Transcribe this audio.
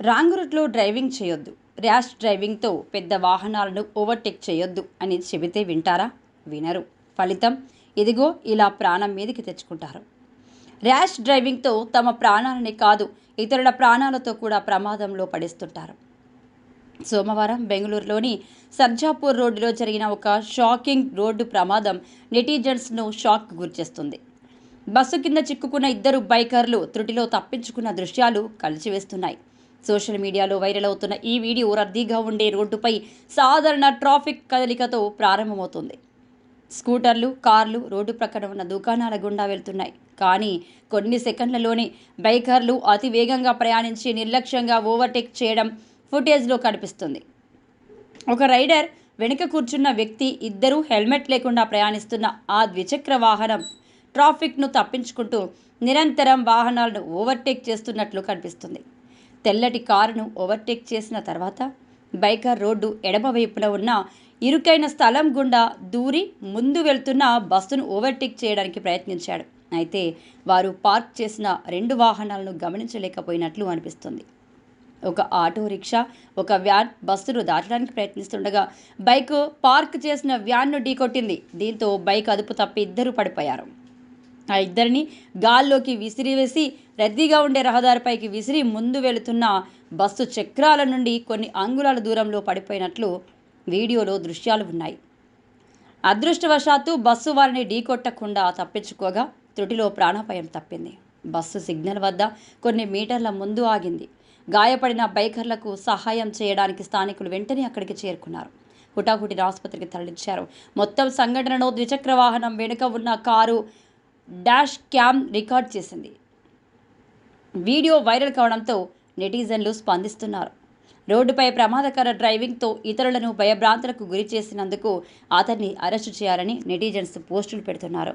Wrong రూట్లో driving చేయొద్దు, rash డ్రైవింగ్తో పెద్ద వాహనాలను ఓవర్టేక్ చేయొద్దు అని చెబితే వింటారా? వినరు. ఫలితం ఇదిగో ఇలా ప్రాణం మీదకి తెచ్చుకుంటారు. ర్యాష్ డ్రైవింగ్తో తమ ప్రాణాలని కాదు, ఇతరుల ప్రాణాలతో కూడా ప్రమాదంలో పడిస్తుంటారు. సోమవారం బెంగళూరులోని సర్జాపూర్ రోడ్డులో జరిగిన ఒక షాకింగ్ రోడ్డు ప్రమాదం నెటిజన్స్ను షాక్ గురిచేస్తుంది. బస్సు కింద చిక్కుకున్న ఇద్దరు బైకర్లు త్రుటిలో తప్పించుకున్న దృశ్యాలు కలిచివేస్తున్నాయి. సోషల్ మీడియాలో వైరల్ అవుతున్న ఈ వీడియో రద్దీగా ఉండే రోడ్డుపై సాధారణ ట్రాఫిక్ కదలికతో ప్రారంభమవుతుంది. స్కూటర్లు, కార్లు రోడ్డు ప్రక్కన ఉన్న దుకాణాల గుండా వెళ్తున్నాయి. కానీ కొన్ని సెకండ్లలోనే బైకర్లు అతి వేగంగా ప్రయాణించి నిర్లక్ష్యంగా ఓవర్టేక్ చేయడం ఫుటేజ్లో కనిపిస్తుంది. ఒక రైడర్ వెనుక కూర్చున్న వ్యక్తి, ఇద్దరూ హెల్మెట్ లేకుండా ప్రయాణిస్తున్న ఆ ద్విచక్ర వాహనం ట్రాఫిక్ను తప్పించుకుంటూ నిరంతరం వాహనాలను ఓవర్టేక్ చేస్తున్నట్లు కనిపిస్తుంది. తెల్లటి కారును ఓవర్టేక్ చేసిన తర్వాత బైకర్ రోడ్డు ఎడమవైపున ఉన్న ఇరుకైన స్థలం గుండా దూరి ముందు వెళ్తున్న బస్సును ఓవర్టేక్ చేయడానికి ప్రయత్నించాడు. అయితే వారు పార్క్ చేసిన రెండు వాహనాలను గమనించలేకపోయినట్లు అనిపిస్తుంది. ఒక ఆటో రిక్షా, ఒక వ్యాన్ బస్సును దాటడానికి ప్రయత్నిస్తుండగా బైక్ పార్క్ చేసిన వ్యాన్ను ఢీకొట్టింది. దీంతో బైక్ అదుపు తప్పి ఇద్దరు పడిపోయారు. ఆ ఇద్దరిని గాల్లోకి విసిరివేసి రద్దీగా ఉండే రహదారిపైకి విసిరి ముందు వెళుతున్న బస్సు చక్రాల నుండి కొన్ని అంగుళాల దూరంలో పడిపోయినట్లు వీడియోలో దృశ్యాలు ఉన్నాయి. అదృష్టవశాత్తు బస్సు వారిని ఢీకొట్టకుండా తప్పించుకోగా త్రుటిలో ప్రాణాపాయం తప్పింది. బస్సు సిగ్నల్ వద్ద కొన్ని మీటర్ల ముందు ఆగింది. గాయపడిన బైకర్లకు సహాయం చేయడానికి స్థానికులు వెంటనే అక్కడికి చేరుకున్నారు. హుటాహుటిన ఆసుపత్రికి తరలించారు. మొత్తం సంఘటనలో ద్విచక్ర వాహనం వెనుక ఉన్న కారు డాష్ క్యామ్ రికార్డ్ చేసింది. వీడియో వైరల్ కావడంతో నెటిజన్లు స్పందిస్తున్నారు. రోడ్డుపై ప్రమాదకర డ్రైవింగ్తో ఇతరులను భయభ్రాంతులకు గురి చేసినందుకు అతన్ని అరెస్టు చేయాలని నెటిజన్స్ పోస్టులు పెడుతున్నారు.